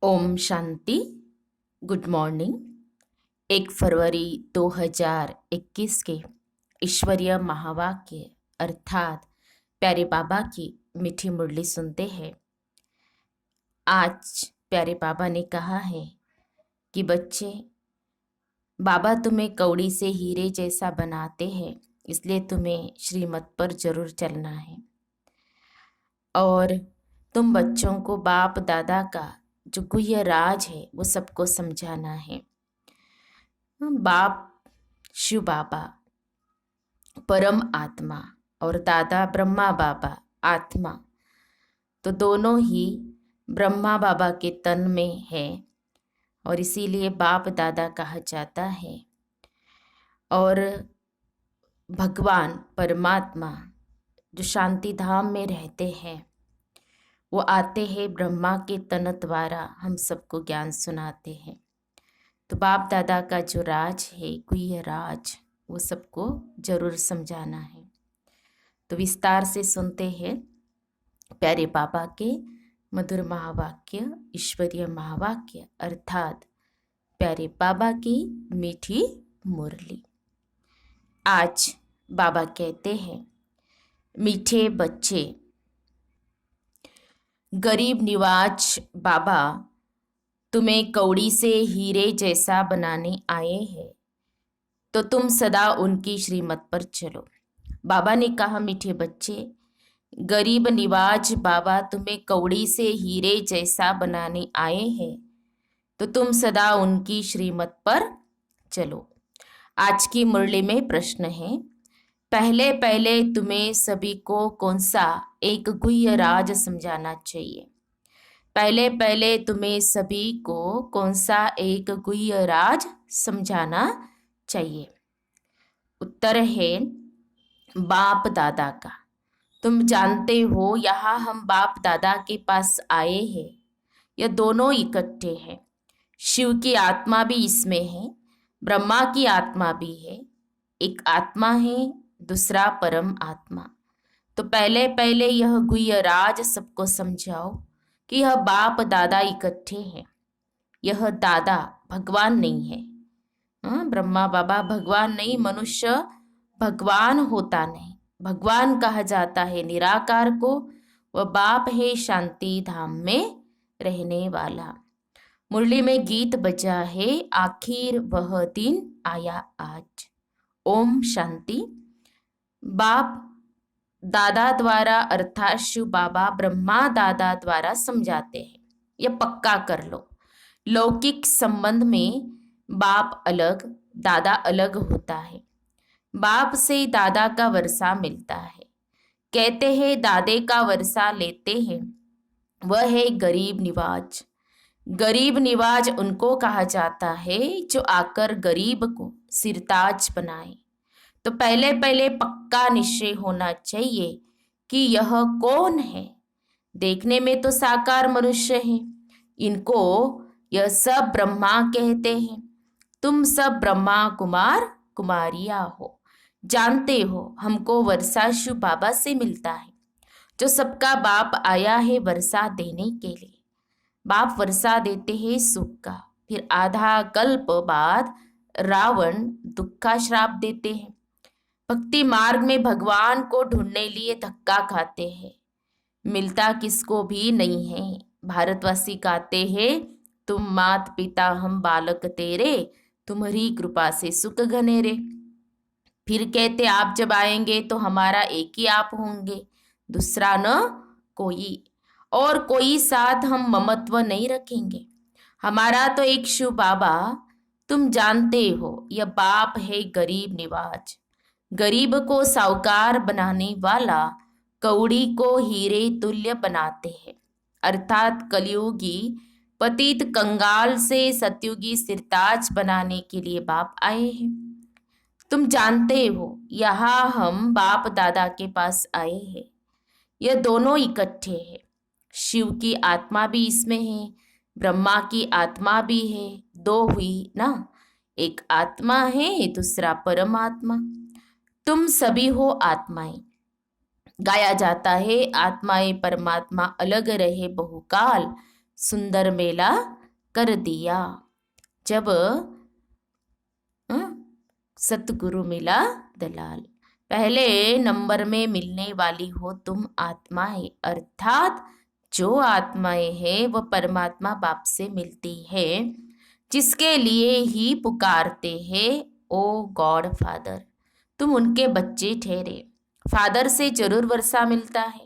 Om Shanti. Good morning. 1 फरवरी 2021 के ईश्वरीय महावाक्य अर्थात प्यारे बाबा की मीठी मुरली सुनते हैं। आज प्यारे बाबा ने कहा है कि बच्चे, बाबा तुम्हें कौड़ी से हीरे जैसा बनाते हैं, इसलिए तुम्हें श्रीमत पर जरूर चलना है। और तुम बच्चों को बाप दादा का जो गुह्य राज है वो सबको समझाना है। बाप शिव बाबा परम आत्मा और दादा ब्रह्मा बाबा आत्मा, तो दोनों ही ब्रह्मा बाबा के तन में है और इसीलिए बाप दादा कहा जाता है। और भगवान परमात्मा जो शांति धाम में रहते हैं वो आते हैं ब्रह्मा के तन द्वारा हम सबको ज्ञान सुनाते हैं। तो बाप दादा का जो राज है गुह्य राज वो सबको जरूर समझाना है। तो विस्तार से सुनते हैं प्यारे बाबा के मधुर महावाक्य, ईश्वरीय महावाक्य अर्थात प्यारे बाबा की मीठी मुरली। आज बाबा कहते हैं, मीठे बच्चे, गरीब निवाज बाबा तुम्हें कौड़ी से हीरे जैसा बनाने आए हैं, तो तुम सदा उनकी श्रीमत पर चलो। बाबा ने कहा, मीठे बच्चे, गरीब निवाज बाबा तुम्हें कौड़ी से हीरे जैसा बनाने आए हैं, तो तुम सदा उनकी श्रीमत पर चलो। आज की मुरली में प्रश्न है, पहले पहले तुम्हें सभी को कौन सा एक गुह्य राज समझाना चाहिए? पहले पहले तुम्हें सभी को कौन सा एक गुह्य राज समझाना चाहिए? उत्तर है बाप दादा का। तुम जानते हो यहाँ हम बाप दादा के पास आए हैं, यह दोनों इकट्ठे हैं। शिव की आत्मा भी इसमें है, ब्रह्मा की आत्मा भी है। एक आत्मा है, दूसरा परम आत्मा। तो पहले पहले यह गुह्य राज सबको समझाओ कि यह बाप दादा इकट्ठे हैं। यह दादा भगवान नहीं है। ब्रह्मा बाबा भगवान नहीं, मनुष्य भगवान होता नहीं। भगवान कहा जाता है निराकार को। वह बाप है शांति धाम में रहने वाला। मुरली में गीत बजा है, आखिर वह दिन आया आज। ओम शांति। बाप दादा द्वारा अर्थात शिव बाबा ब्रह्मा दादा द्वारा समझाते हैं, यह पक्का कर लो। लौकिक संबंध में बाप अलग दादा अलग होता है। बाप से दादा का वर्षा मिलता है। कहते हैं दादे का वर्षा लेते हैं, वह है गरीब निवाज। गरीब निवाज उनको कहा जाता है जो आकर गरीब को सिरताज बनाए। तो पहले पहले पक्का निश्चय होना चाहिए कि यह कौन है। देखने में तो साकार मनुष्य है, इनको यह सब ब्रह्मा कहते हैं। तुम सब ब्रह्मा कुमार कुमारियां हो। जानते हो हमको वर्षा शिव बाबा से मिलता है, जो सबका बाप आया है वर्षा देने के लिए। बाप वर्षा देते हैं सुख का, फिर आधा कल्प बाद रावण दुख का श्राप देते हैं। भक्ति मार्ग में भगवान को ढूंढने लिए धक्का खाते हैं, मिलता किसको भी नहीं है। भारतवासी गाते हैं, तुम मात पिता हम बालक तेरे, तुम्हारी कृपा से सुख घनेरे। फिर कहते आप जब आएंगे तो हमारा एक ही आप होंगे, दूसरा न कोई, और कोई साथ हम ममत्व नहीं रखेंगे। हमारा तो एक शिव बाबा। तुम जानते हो यह बाप है गरीब निवाज। गरीब को साहूकार बनाने वाला कौड़ी को हीरे तुल्य बनाते हैं। अर्थात कलयुगी पतित कंगाल से सतयुगी सिरताज बनाने के लिए बाप आए हैं। तुम जानते हो यहाँ हम बाप दादा के पास आए हैं, यह दोनों इकट्ठे हैं। शिव की आत्मा भी इसमें है, ब्रह्मा की आत्मा भी है। दो हुई ना, एक आत्मा है दूसरा परमात्मा। तुम सभी हो आत्माएं। गाया जाता है आत्माएं परमात्मा अलग रहे बहुकाल, सुंदर मेला कर दिया। जब सतगुरु मिला दलाल। पहले नंबर में मिलने वाली हो तुम आत्माएं, अर्थात जो आत्माएं हैं वह परमात्मा बाप से मिलती है, जिसके लिए ही पुकारते हैं ओ गॉड फादर। तुम उनके बच्चे ठहरे। फादर से जरूर वर्षा मिलता है।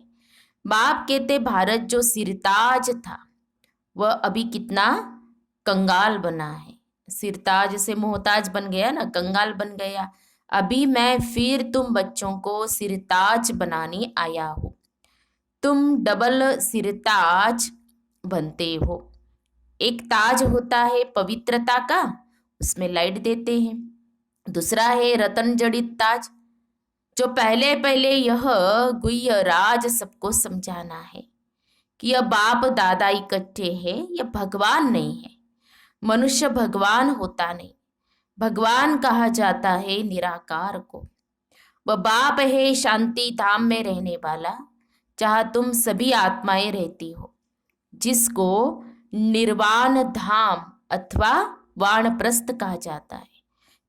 बाप कहते भारत जो सिरताज था वह अभी कितना कंगाल बना है। सिरताज से मोहताज बन गया ना, कंगाल बन गया। अभी मैं फिर तुम बच्चों को सिरताज बनाने आया हूँ। तुम डबल सिरताज बनते हो। एक ताज होता है पवित्रता का, उसमें लाइट देते हैं। दूसरा है रतन जड़ित ताज, जो पहले पहले यह गुह्य राज सबको समझाना है कि यह बाप दादा इकट्ठे हैं, यह भगवान नहीं है। मनुष्य भगवान होता नहीं, भगवान कहा जाता है निराकार को। वह बाप है शांति धाम में रहने वाला, जहाँ तुम सभी आत्माएं रहती हो, जिसको निर्वाण धाम अथवा वानप्रस्थ कहा जाता है।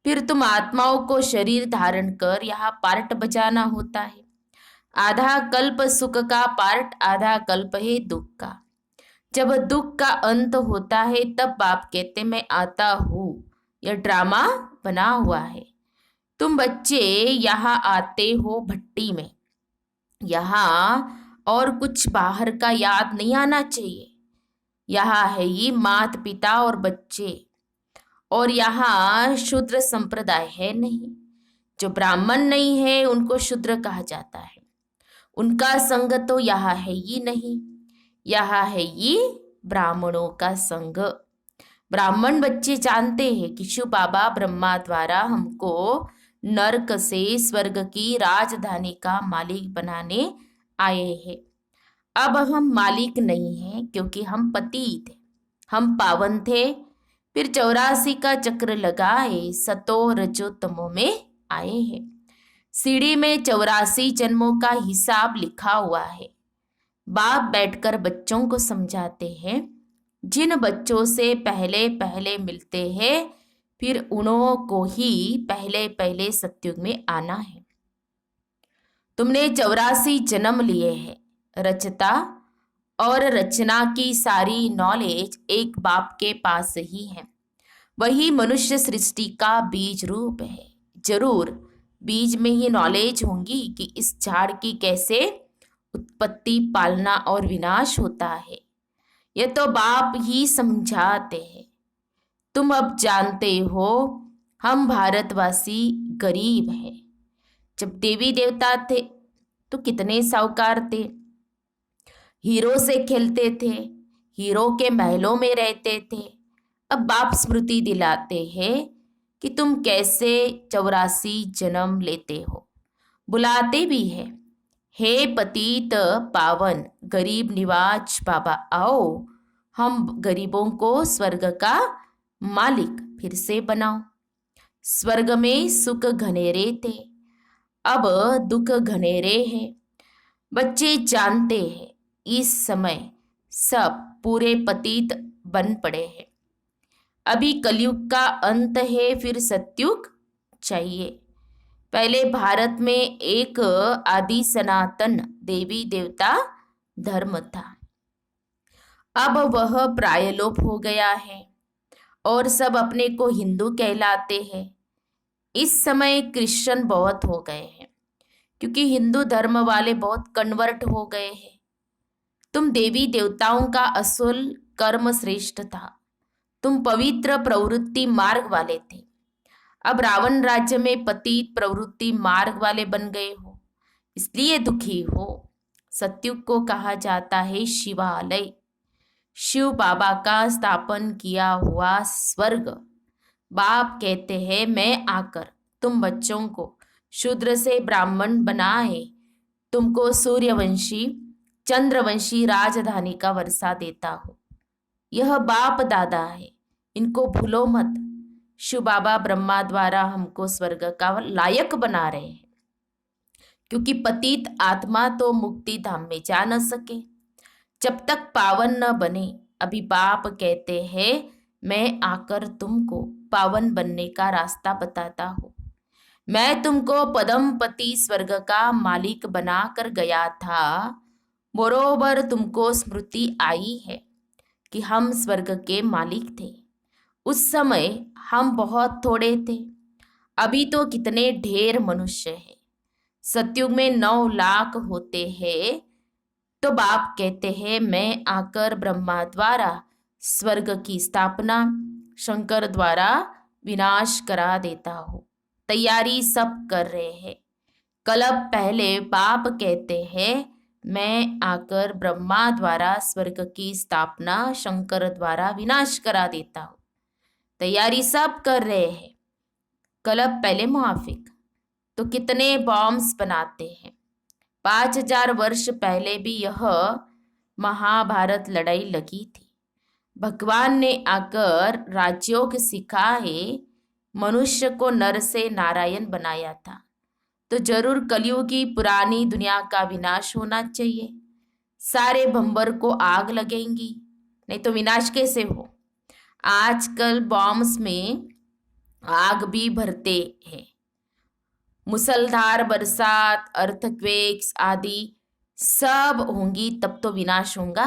फिर तुम आत्माओं को शरीर धारण कर यहाँ पार्ट बजाना होता है। आधा कल्प सुख का पार्ट, आधा कल्प है दुख का। जब दुख का अंत होता है तब बाप कहते मैं आता हूँ। यह ड्रामा बना हुआ है। तुम बच्चे यहाँ आते हो भट्टी में, यहाँ और कुछ बाहर का याद नहीं आना चाहिए। यहाँ है ये माता पिता और बच्चे, और यहाँ शूद्र संप्रदाय है नहीं। जो ब्राह्मण नहीं है उनको शूद्र कहा जाता है। उनका संग तो यहाँ है ही नहीं, यहाँ है ये ब्राह्मणों का संग। ब्राह्मण बच्चे जानते हैं कि शिव बाबा ब्रह्मा द्वारा हमको नरक से स्वर्ग की राजधानी का मालिक बनाने आए हैं। अब हम मालिक नहीं हैं क्योंकि हम पतित थे, हम पावन थे। फिर 84 का चक्र लगाए सतो रजो तमो में आए हैं। सीढ़ी में 84 जन्मों का हिसाब लिखा हुआ है। बाप बैठकर बच्चों को समझाते हैं। जिन बच्चों से पहले पहले मिलते हैं फिर उन्हों को ही पहले पहले सत्युग में आना है। तुमने 84 जन्म लिए हैं। रचता और रचना की सारी नॉलेज एक बाप के पास ही है। वही मनुष्य सृष्टि का बीज रूप है। जरूर बीज में ही नॉलेज होंगी कि इस झाड़ की कैसे उत्पत्ति, पालना और विनाश होता है। यह तो बाप ही समझाते हैं। तुम अब जानते हो हम भारतवासी गरीब हैं। जब देवी देवता थे तो कितने साहूकार थे, हीरो से खेलते थे, हीरो के महलों में रहते थे। अब बाप स्मृति दिलाते हैं कि तुम कैसे 84 जन्म लेते हो। बुलाते भी है, हे पतित पावन गरीब निवाज बाबा आओ, हम गरीबों को स्वर्ग का मालिक फिर से बनाओ। स्वर्ग में सुख घनेरे थे, अब दुख घनेरे हैं। बच्चे जानते हैं इस समय सब पूरे पतित बन पड़े हैं। अभी कलयुग का अंत है, फिर सत्युग चाहिए। पहले भारत में एक आदि सनातन देवी देवता धर्म था। अब वह प्रायलोप हो गया है और सब अपने को हिंदू कहलाते हैं। इस समय क्रिश्चियन बहुत हो गए हैं क्योंकि हिंदू धर्म वाले बहुत कन्वर्ट हो गए हैं। तुम देवी देवताओं का असुल कर्म श्रेष्ठ था। तुम पवित्र प्रवृत्ति मार्ग वाले थे। अब रावण राज्य में पतित प्रवृत्ति मार्ग वाले बन गए हो, इसलिए दुखी हो। सत्युग को कहा जाता है शिवालय, शिव बाबा का स्थापन किया हुआ स्वर्ग। बाप कहते हैं मैं आकर तुम बच्चों को शूद्र से ब्राह्मण बनाए, तुमको सूर्यवंशी चंद्रवंशी राजधानी का वर्षा देता हूँ। यह बाप दादा है, इनको भूलो मत। शिव बाबा ब्रह्मा द्वारा हमको स्वर्ग का लायक बना रहे हैं, क्योंकि पतित आत्मा तो मुक्ति धाम में जा न सके। जब तक पावन न बने अभी बाप कहते हैं मैं आकर तुमको पावन बनने का रास्ता बताता हूँ। मैं तुमको पदमपति स्वर्ग का मालिक बनाकर गया था। बरोबर तुमको स्मृति आई है कि हम स्वर्ग के मालिक थे। उस समय हम बहुत थोड़े थे, अभी तो कितने ढेर मनुष्य हैं। सतयुग में 9 लाख होते हैं। तो बाप कहते हैं मैं आकर ब्रह्मा द्वारा स्वर्ग की स्थापना, शंकर द्वारा विनाश करा देता हूँ। तैयारी सब कर रहे हैं। कल्प पहले बाप कहते हैं मैं आकर ब्रह्मा द्वारा स्वर्ग की स्थापना, शंकर द्वारा विनाश करा देता हूँ। तैयारी सब कर रहे हैं। कल्प पहले मुआफिक तो कितने बॉम्ब्स बनाते हैं। 5000 वर्ष पहले भी यह महाभारत लड़ाई लगी थी। भगवान ने आकर राजयोग सिखाए, मनुष्य को नर से नारायण बनाया था। तो जरूर कलयुग की पुरानी दुनिया का विनाश होना चाहिए। सारे भंबर को आग लगेंगी, नहीं तो विनाश कैसे हो। आजकल बॉम्ब्स में आग भी भरते हैं। मुसलधार बरसात, अर्थक्वेक्स आदि सब होंगी तब तो विनाश होगा।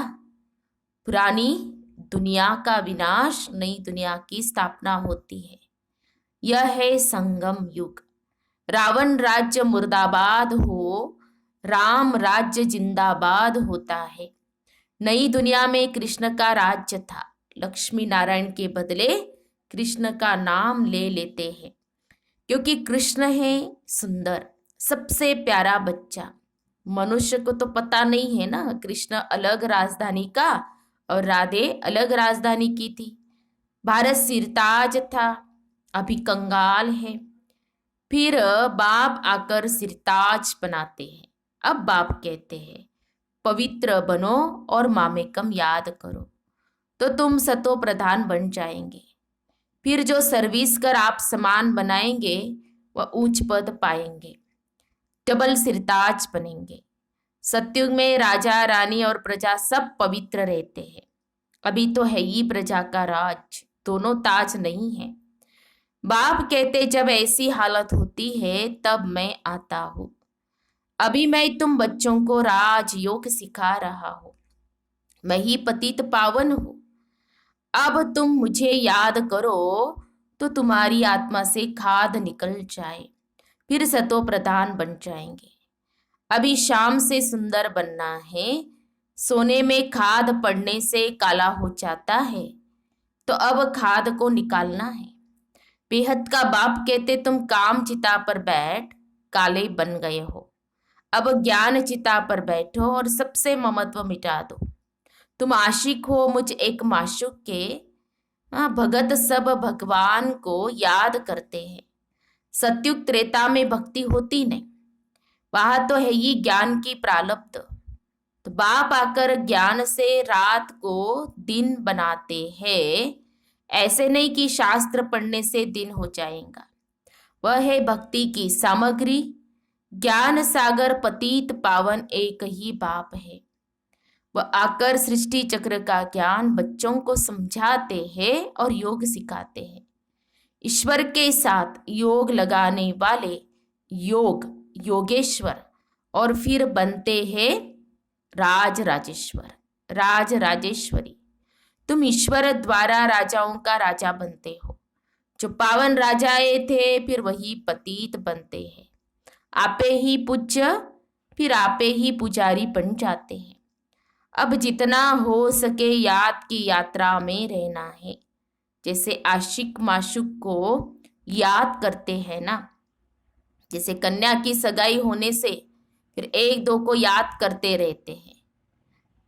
पुरानी दुनिया का विनाश, नई दुनिया की स्थापना होती है। यह है संगम युग। रावण राज्य मुर्दाबाद हो, राम राज्य जिंदाबाद होता है। नई दुनिया में कृष्ण का राज्य था। लक्ष्मी नारायण के बदले कृष्ण का नाम ले लेते हैं, क्योंकि कृष्ण है सुंदर, सबसे प्यारा बच्चा। मनुष्य को तो पता नहीं है ना, कृष्ण अलग राजधानी का और राधे अलग राजधानी की थी। भारत सिरताज था, अभी कंगाल है। फिर बाप आकर सिरताज बनाते हैं। अब बाप कहते हैं पवित्र बनो और मामेकम याद करो, तो तुम सतो प्रधान बन जाएंगे। फिर जो सर्विस कर आप समान बनाएंगे वह उच्च पद पाएंगे, डबल सिरताज बनेंगे। सतयुग में राजा रानी और प्रजा सब पवित्र रहते हैं। अभी तो है ही प्रजा का राज, दोनों ताज नहीं है। बाप कहते जब ऐसी हालत होती है तब मैं आता हूँ। अभी मैं तुम बच्चों को राजयोग सिखा रहा हूँ। मैं ही पतित पावन हूँ। अब तुम मुझे याद करो तो तुम्हारी आत्मा से खाद निकल जाए, फिर सतो प्रधान बन जाएंगे। अभी शाम से सुंदर बनना है। सोने में खाद पड़ने से काला हो जाता है, तो अब खाद को निकालना है। बेहद का बाप कहते तुम काम चिता पर बैठ काले बन गए हो। अब ज्ञान चिता पर बैठो और सबसे ममत्व मिटा दो। तुम आशिक हो मुझ एक माशूक के। भगत सब भगवान को याद करते हैं। सतयुग त्रेता में भक्ति होती नहीं, वहां तो है ही ज्ञान की प्रालब्ध। तो बाप आकर ज्ञान से रात को दिन बनाते हैं। ऐसे नहीं कि शास्त्र पढ़ने से दिन हो जाएगा। वह है भक्ति की सामग्री। ज्ञान सागर पतित पावन एक ही बाप है। वह आकर सृष्टि चक्र का ज्ञान बच्चों को समझाते हैं और योग सिखाते हैं। ईश्वर के साथ योग लगाने वाले योगेश्वर और फिर बनते हैं राजेश्वर, राजेश्वरी। तुम ईश्वर द्वारा राजाओं का राजा बनते हो। जो पावन राजाए थे फिर वही पतित बनते हैं। आपे ही पूज्य फिर आपे ही पुजारी बन जाते हैं। अब जितना हो सके याद की यात्रा में रहना है। जैसे आशिक माशूक को याद करते हैं ना, जैसे कन्या की सगाई होने से फिर एक दो को याद करते रहते हैं।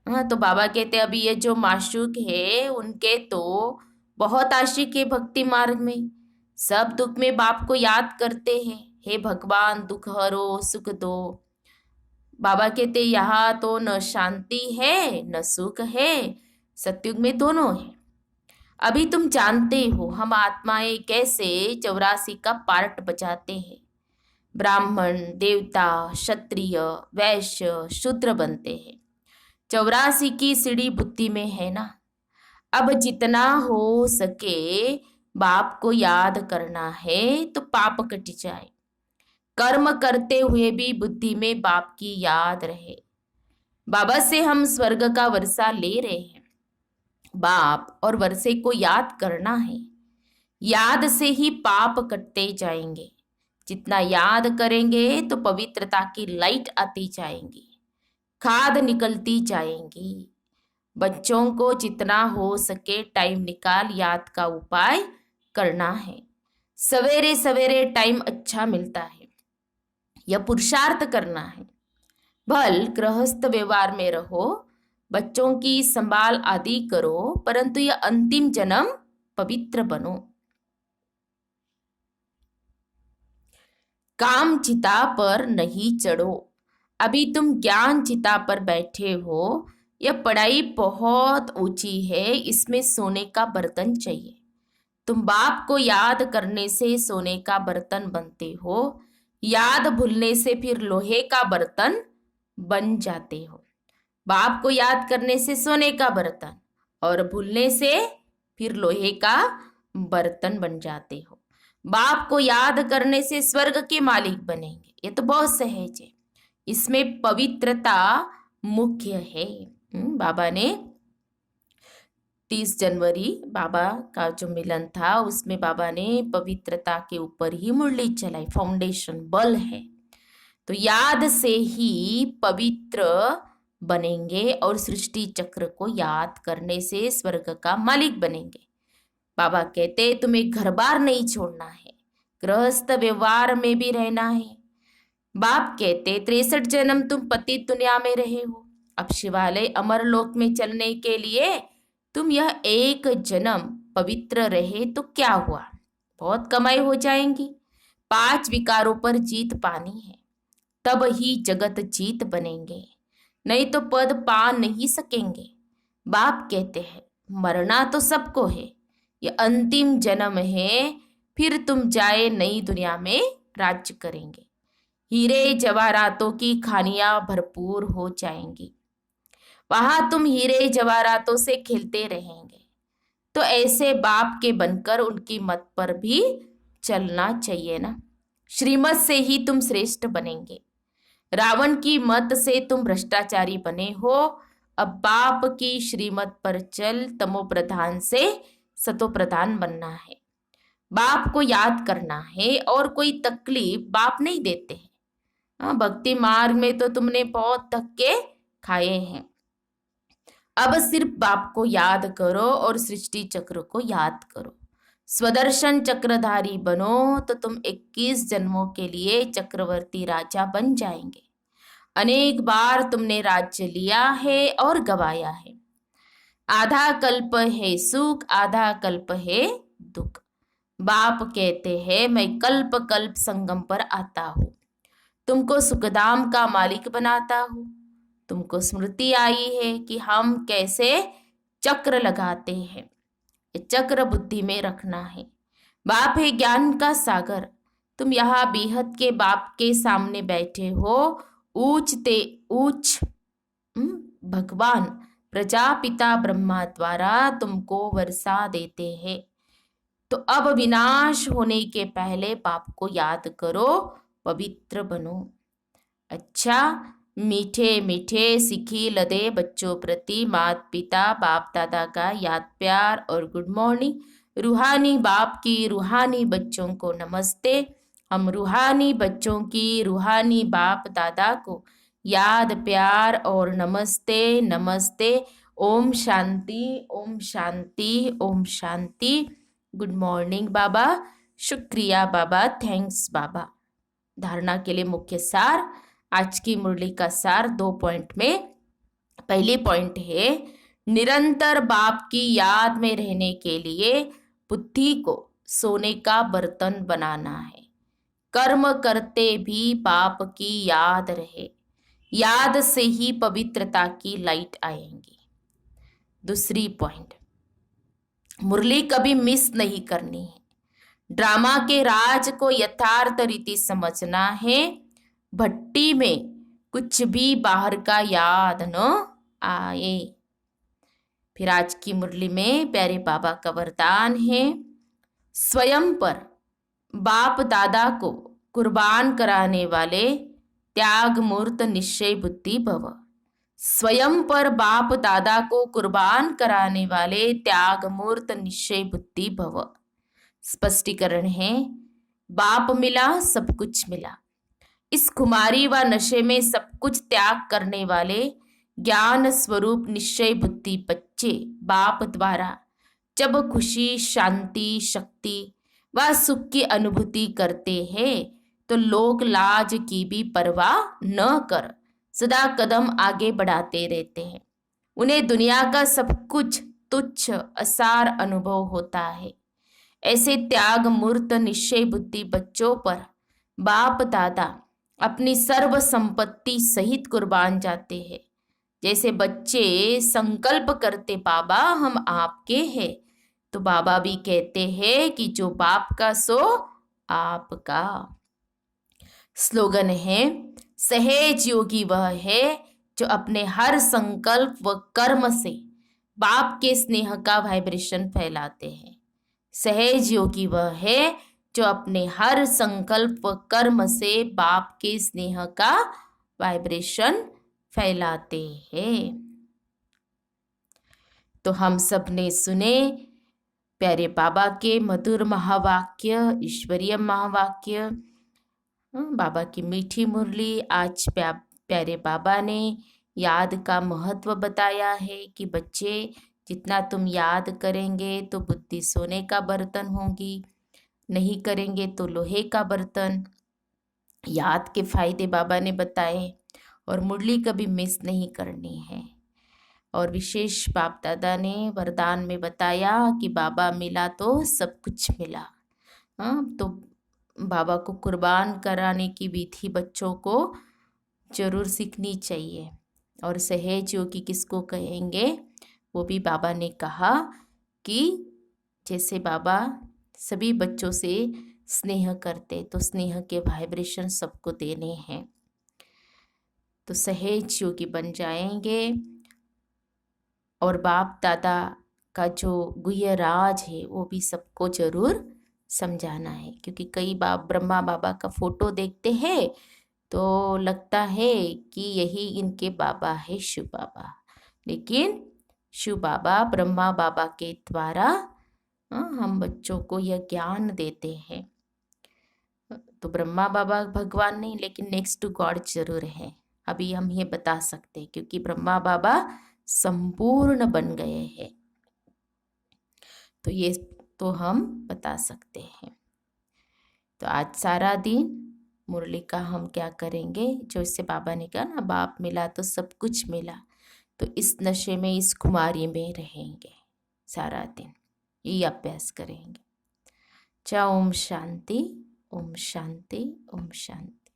हाँ, तो बाबा कहते हैं अभी ये जो माशूक है उनके तो बहुत आशिक है भक्ति मार्ग में। सब दुख में बाप को याद करते हैं, हे भगवान दुख हरो सुख दो। बाबा कहते यहाँ तो न शांति है न सुख है, सतयुग में दोनों है। अभी तुम जानते हो हम आत्माएं कैसे 84 का पार्ट बजाते हैं। ब्राह्मण, देवता, क्षत्रिय, वैश्य, शूद्र बनते हैं। 84 की सीढ़ी बुद्धि में है ना। अब जितना हो सके बाप को याद करना है तो पाप कट जाए। कर्म करते हुए भी बुद्धि में बाप की याद रहे। बाबा से हम स्वर्ग का वर्षा ले रहे हैं। बाप और वर्षे को याद करना है। याद से ही पाप कटते जाएंगे। जितना याद करेंगे तो पवित्रता की लाइट आती जाएंगी, खाद निकलती जाएंगी। बच्चों को जितना हो सके टाइम निकाल याद का उपाय करना है। सवेरे सवेरे टाइम अच्छा मिलता है, यह पुरुषार्थ करना है। भल गृहस्थ व्यवहार में रहो, बच्चों की संभाल आदि करो, परंतु यह अंतिम जन्म पवित्र बनो। काम चिता पर नहीं चढ़ो। अभी तुम ज्ञान चिता पर बैठे हो। यह पढ़ाई बहुत ऊंची है, इसमें सोने का बर्तन चाहिए। तुम बाप को याद करने से सोने का बर्तन बनते हो, याद भूलने से फिर लोहे का बर्तन बन जाते हो। बाप को याद करने से सोने का बर्तन और भूलने से फिर लोहे का बर्तन बन जाते हो। बाप को याद करने से स्वर्ग के मालिक बनेंगे। ये तो बहुत सहज है, इसमें पवित्रता मुख्य है। बाबा ने 30 जनवरी बाबा का जो मिलन था उसमें बाबा ने पवित्रता के ऊपर ही मुरली चलाई। फाउंडेशन बल है, तो याद से ही पवित्र बनेंगे और सृष्टि चक्र को याद करने से स्वर्ग का मालिक बनेंगे। बाबा कहते तुम्हें घर बार नहीं छोड़ना है, गृहस्थ व्यवहार में भी रहना है। बाप कहते 63 जन्म तुम पति दुनिया में रहे हो, अब शिवालय अमरलोक में चलने के लिए तुम यह एक जन्म पवित्र रहे तो क्या हुआ, बहुत कमाई हो जाएंगी। 5 विकारों पर जीत पानी है, तब ही जगत जीत बनेंगे, नहीं तो पद पा नहीं सकेंगे। बाप कहते हैं मरना तो सबको है, ये अंतिम जन्म है, फिर तुम जाए नई दुनिया में राज्य करेंगे। हीरे जवाहरातों की खानियां भरपूर हो जाएंगी, वहां तुम हीरे जवाहरातों से खेलते रहेंगे। तो ऐसे बाप के बनकर उनकी मत पर भी चलना चाहिए ना। श्रीमत से ही तुम श्रेष्ठ बनेंगे, रावण की मत से तुम भ्रष्टाचारी बने हो। अब बाप की श्रीमत पर चल, तमो प्रधान से सतो प्रधान बनना है। बाप को याद करना है और कोई तकलीफ बाप नहीं देते हैं। भक्ति मार्ग में तो तुमने बहुत धक्के खाए हैं, अब सिर्फ बाप को याद करो और सृष्टि चक्र को याद करो। स्वदर्शन चक्रधारी बनो तो तुम 21 जन्मों के लिए चक्रवर्ती राजा बन जाएंगे। अनेक बार तुमने राज्य लिया है और गवाया है। आधा कल्प है सुख, आधा कल्प है दुख। बाप कहते हैं मैं कल्प कल्प संगम पर आता हूँ, तुमको सुखधाम का मालिक बनाता हूँ। तुमको स्मृति आई है कि हम कैसे चक्र लगाते हैं, ये चक्र बुद्धि में रखना है। बाप है ज्ञान का सागर, तुम यहाँ बेहद के बाप के सामने बैठे हो। ऊंच भगवान प्रजापिता ब्रह्मा द्वारा तुमको वर्षा देते हैं। तो अब विनाश होने के पहले बाप को याद करो, पवित्र बनो। अच्छा, मीठे मीठे सिखी लदे बच्चों प्रति माता पिता बाप दादा का याद प्यार और गुड मॉर्निंग। रूहानी बाप की रूहानी बच्चों को नमस्ते। हम रूहानी बच्चों की रूहानी बाप दादा को याद प्यार और नमस्ते नमस्ते। ओम शांति ओम शांति ओम शांति। गुड मॉर्निंग बाबा, शुक्रिया बाबा, थैंक्स बाबा। धारणा के लिए मुख्य सार, आज की मुरली का सार 2 पॉइंट में। पहली पॉइंट है निरंतर बाप की याद में रहने के लिए बुद्धि को सोने का बर्तन बनाना है। कर्म करते भी बाप की याद रहे, याद से ही पवित्रता की लाइट आएंगी। दूसरी पॉइंट, मुरली कभी मिस नहीं करनी है। ड्रामा के राज को यथार्थ रीति समझना है। भट्टी में कुछ भी बाहर का याद न आए। फिर आज की मुरली में प्यारे बाबा का वरदान है, स्वयं पर बाप दादा को कुर्बान कराने वाले त्याग मूर्त निश्चय बुद्धि भव। स्वयं पर बाप दादा को कुर्बान कराने वाले त्याग मूर्त निश्चय बुद्धि भव। स्पष्टीकरण है, बाप मिला सब कुछ मिला। इस खुमारी व नशे में सब कुछ त्याग करने वाले ज्ञान स्वरूप निश्चय बुद्धि बच्चे बाप द्वारा जब खुशी, शांति, शक्ति व सुख की अनुभूति करते हैं तो लोक लाज की भी परवाह न कर सदा कदम आगे बढ़ाते रहते हैं। उन्हें दुनिया का सब कुछ तुच्छ असार अनुभव होता है। ऐसे त्याग मूर्त निश्चय बुद्धि बच्चों पर बाप दादा अपनी सर्व संपत्ति सहित कुर्बान जाते हैं। जैसे बच्चे संकल्प करते, बाबा हम आपके हैं, तो बाबा भी कहते हैं कि जो बाप का सो आपका। स्लोगन है, सहज योगी वह है जो अपने हर संकल्प व कर्म से बाप के स्नेह का वाइब्रेशन फैलाते हैं। सहज योगी वह है जो अपने हर संकल्प व कर्म से बाप के स्नेह का वाइब्रेशन फैलाते हैं। तो हम सब ने सुने प्यारे बाबा के मधुर महावाक्य, ईश्वरीय महावाक्य, बाबा की मीठी मुरली। आज प्यारे बाबा ने याद का महत्व बताया है कि बच्चे जितना तुम याद करेंगे तो बुद्धि सोने का बर्तन होगी, नहीं करेंगे तो लोहे का बर्तन। याद के फायदे बाबा ने बताए और मुरली कभी मिस नहीं करनी है। और विशेष बाप दादा ने वरदान में बताया कि बाबा मिला तो सब कुछ मिला। तो बाबा को कुर्बान कराने की विधि बच्चों को जरूर सीखनी चाहिए। और सहज योगी किसको कहेंगे, वो भी बाबा ने कहा कि जैसे बाबा सभी बच्चों से स्नेह करते तो स्नेह के वाइब्रेशन सबको देने हैं, तो सहज योगी बन जाएंगे। और बाप दादा का जो गुह्य राज है वो भी सबको जरूर समझाना है, क्योंकि कई बार ब्रह्मा बाबा का फोटो देखते हैं तो लगता है कि यही इनके बाबा है शिव बाबा, लेकिन शिव बाबा ब्रह्मा बाबा के द्वारा हम बच्चों को यह ज्ञान देते हैं। तो ब्रह्मा बाबा भगवान नहीं, लेकिन नेक्स्ट टू गॉड जरूर है। अभी हम ये बता सकते हैं क्योंकि ब्रह्मा बाबा संपूर्ण बन गए हैं, तो ये तो हम बता सकते हैं। तो आज सारा दिन मुरली का हम क्या करेंगे, जो इससे बाबा ने कहा ना, बाप मिला तो सब कुछ मिला, तो इस नशे में, इस खुमारी में रहेंगे सारा दिन, यही अभ्यास करेंगे। ओम शांति, ओम शांति, ओम शांति।